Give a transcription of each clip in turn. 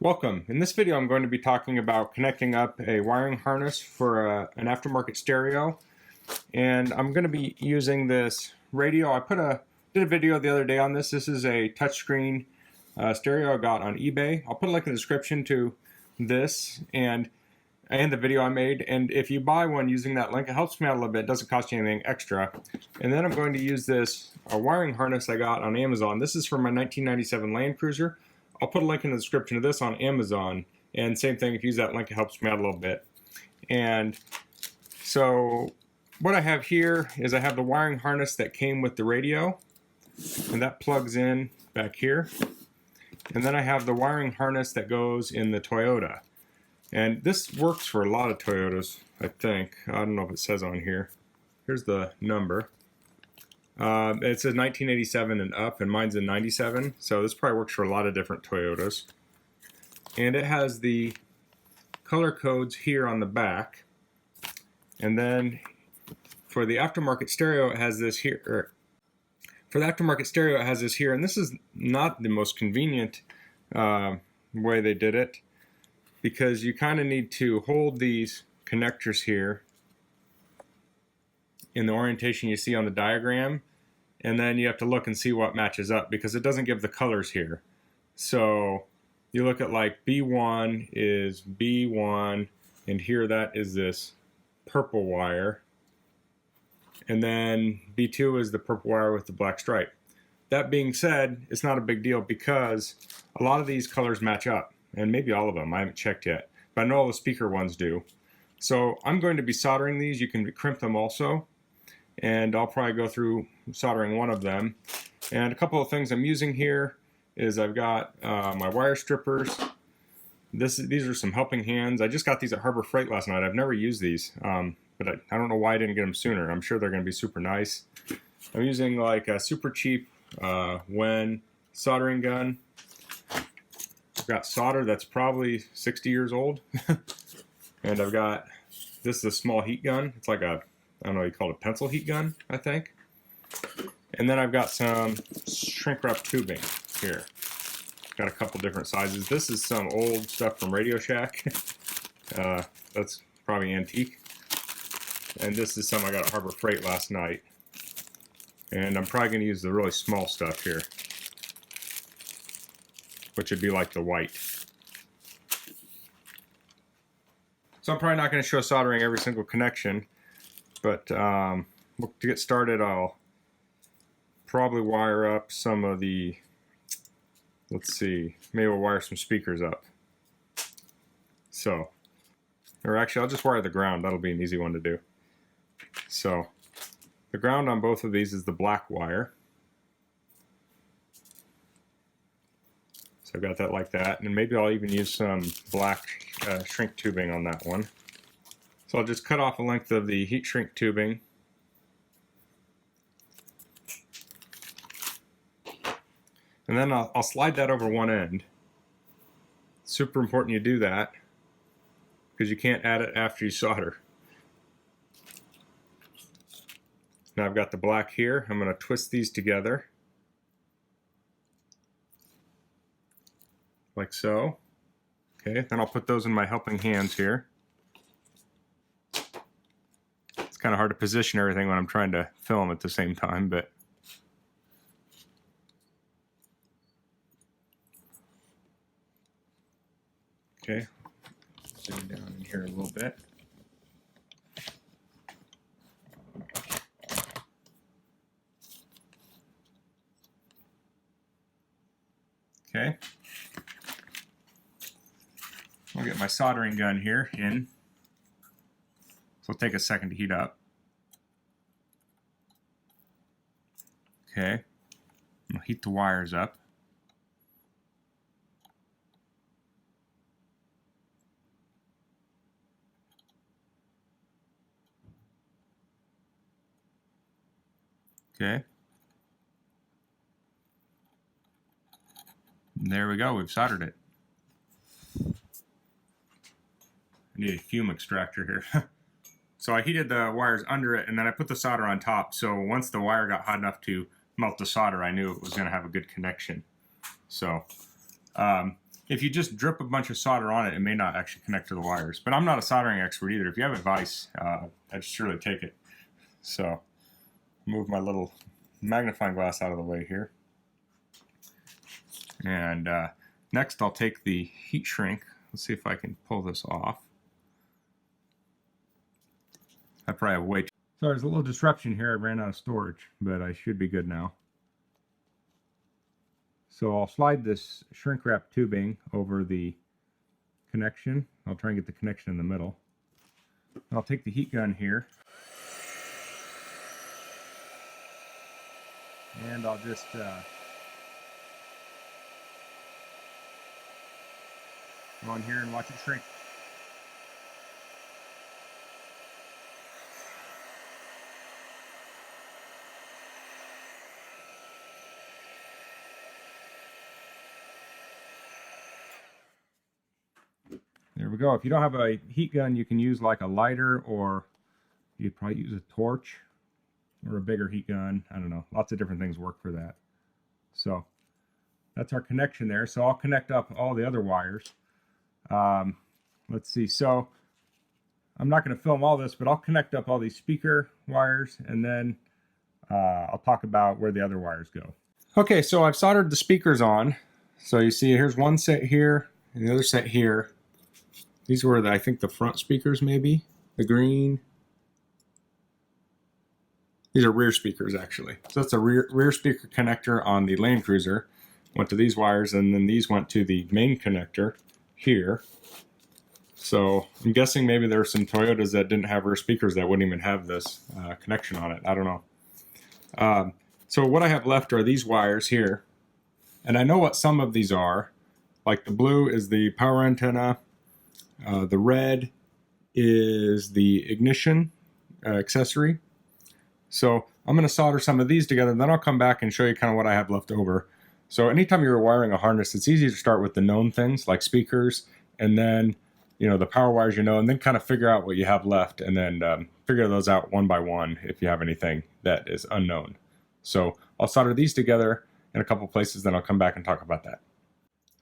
Welcome. In this video I'm going to be talking about connecting up a wiring harness for an aftermarket stereo, and I'm going to be using this radio. I did a video the other day on this. This is a touchscreen stereo I got on eBay. I'll put a link in the description to this and the video I made, and if you buy one using that link, it helps me out a little bit. It doesn't cost you anything extra. And then I'm going to use this wiring harness I got on Amazon. This is from my 1997 Land Cruiser. I'll put a link in the description of this on Amazon, and same thing, if you use that link, it helps me out a little bit. And so what I have here is I have the wiring harness that came with the radio, and that plugs in back here. And then I have the wiring harness that goes in the Toyota. And this works for a lot of Toyotas, I think. I don't know if it says on here. Here's the number. It says 1987 and up, and mine's in 97, so this probably works for a lot of different Toyotas. And it has the color codes here on the back, and then for the aftermarket stereo it has this here. And this is not the most convenient way they did it, because you kind of need to hold these connectors here in the orientation you see on the diagram, and then you have to look and see what matches up, because it doesn't give the colors here. So you look at, like, B1 is B1, and here that is this purple wire, and then B2 is the purple wire with the black stripe. That being said, it's not a big deal because a lot of these colors match up, and maybe all of them, I haven't checked yet, but I know all the speaker ones do. So I'm going to be soldering these. You can crimp them also, and I'll probably go through soldering one of them. And a couple of things I'm using here is I've got my wire strippers. These are some helping hands. I just got these at Harbor Freight last night. I've never used these, but I don't know why I didn't get them sooner. I'm sure they're going to be super nice. I'm using like a super cheap Wen soldering gun. I've got solder that's probably 60 years old. And I've got, this is a small heat gun. It's like a, I don't know, you call it a pencil heat gun, I think. And then I've got some shrink wrap tubing here. Got a couple different sizes. This is some old stuff from Radio Shack. That's probably antique. And this is some I got at Harbor Freight last night. And I'm probably going to use the really small stuff here, which would be like the white. So I'm probably not going to show soldering every single connection, but to get started, I'll probably wire up some of the, let's see, maybe we'll wire some speakers up. So, or actually I'll just wire the ground. That'll be an easy one to do. So the ground on both of these is the black wire. So I've got that like that, and maybe I'll even use some black shrink tubing on that one. So I'll just cut off a length of the heat shrink tubing. And then I'll slide that over one end. Super important you do that, because you can't add it after you solder. Now I've got the black here. I'm going to twist these together, like so. Okay, then I'll put those in my helping hands here. It's kind of hard to position everything when I'm trying to film at the same time, but okay, zoom down in here a little bit. Okay, I'll get my soldering gun here in. So it'll take a second to heat up. Okay, I'll heat the wires up. Okay. And there we go, we've soldered it. I need a fume extractor here. So I heated the wires under it, and then I put the solder on top, so once the wire got hot enough to melt the solder, I knew it was going to have a good connection. So if you just drip a bunch of solder on it, it may not actually connect to the wires. But I'm not a soldering expert either. If you have advice, I'd surely take it. So move my little magnifying glass out of the way here. And next I'll take the heat shrink. Let's see if I can pull this off. I probably have way too... Sorry, there's a little disruption here. I ran out of storage, but I should be good now. So I'll slide this shrink wrap tubing over the connection. I'll try and get the connection in the middle. I'll take the heat gun here. And I'll just go in here and watch it shrink. There we go. If you don't have a heat gun, you can use like a lighter, or you'd probably use a torch or a bigger heat gun. I don't know. Lots of different things work for that. So that's our connection there. So I'll connect up all the other wires. Let's see. So I'm not going to film all this, but I'll connect up all these speaker wires, and then I'll talk about where the other wires go. Okay, so I've soldered the speakers on. So you see here's one set here and the other set here. These were, I think, the front speakers, maybe. The green. These are rear speakers, actually. So that's a rear speaker connector on the Land Cruiser. Went to these wires, and then these went to the main connector here. So I'm guessing maybe there were some Toyotas that didn't have rear speakers that wouldn't even have this connection on it. I don't know. So what I have left are these wires here. And I know what some of these are. Like the blue is the power antenna. The red is the ignition accessory. So I'm going to solder some of these together, and then I'll come back and show you kind of what I have left over. So anytime you're wiring a harness, it's easy to start with the known things like speakers, and then the power wires and then kind of figure out what you have left, and then figure those out one by one if you have anything that is unknown. So I'll solder these together in a couple places, then I'll come back and talk about that.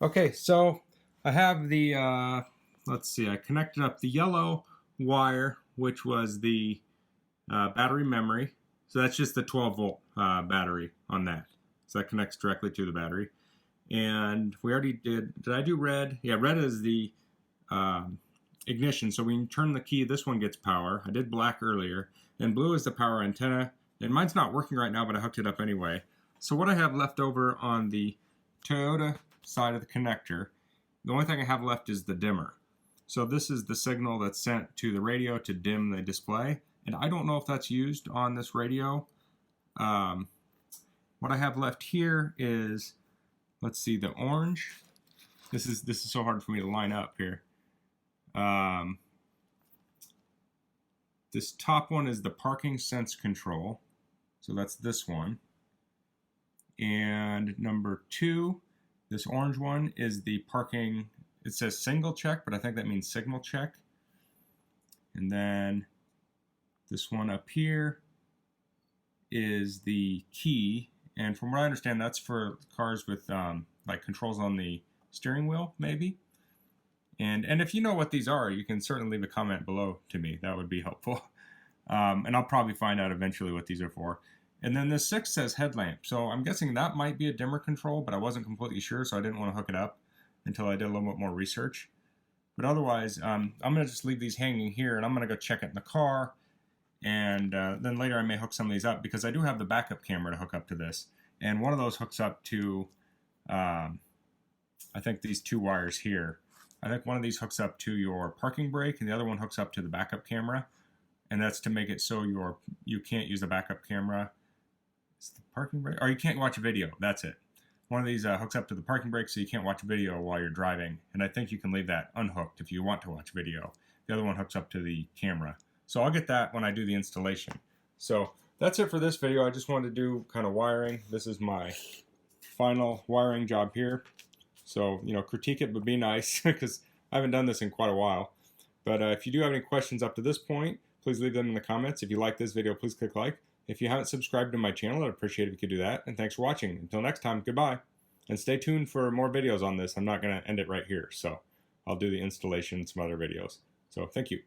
Okay, so I have the... let's see, I connected up the yellow wire, which was the battery memory. So that's just the 12-volt battery on that. So that connects directly to the battery. And we already did I do red? Yeah, red is the ignition. So when you turn the key, this one gets power. I did black earlier. And blue is the power antenna. And mine's not working right now, but I hooked it up anyway. So what I have left over on the Toyota side of the connector, the only thing I have left is the dimmer. So this is the signal that's sent to the radio to dim the display. And I don't know if that's used on this radio. What I have left here is, let's see, the orange. This is so hard for me to line up here. This top one is the parking sense control. So that's this one. And number 2, this orange one is the parking. It says single check, but I think that means signal check. And then this one up here is the key. And from what I understand, that's for cars with like controls on the steering wheel, maybe. And if you know what these are, you can certainly leave a comment below to me. That would be helpful. And I'll probably find out eventually what these are for. And then the 6 says headlamp. So I'm guessing that might be a dimmer control, but I wasn't completely sure, so I didn't want to hook it up until I did a little bit more research. But otherwise, I'm going to just leave these hanging here, and I'm going to go check it in the car. And then later I may hook some of these up, because I do have the backup camera to hook up to this. And one of those hooks up to, I think these 2 wires here. I think one of these hooks up to your parking brake, and the other one hooks up to the backup camera. And that's to make it so you can't use the backup camera. It's the parking brake? Or you can't watch a video. That's it. One of these hooks up to the parking brake so you can't watch a video while you're driving. And I think you can leave that unhooked if you want to watch video. The other one hooks up to the camera. So I'll get that when I do the installation. So that's it for this video. I just wanted to do kind of wiring. This is my final wiring job here. So, critique it, but be nice, because I haven't done this in quite a while. But if you do have any questions up to this point, please leave them in the comments. If you like this video, please click like. If you haven't subscribed to my channel, I'd appreciate it if you could do that. And thanks for watching. Until next time, goodbye. And stay tuned for more videos on this. I'm not going to end it right here. So I'll do the installation and some other videos. So thank you.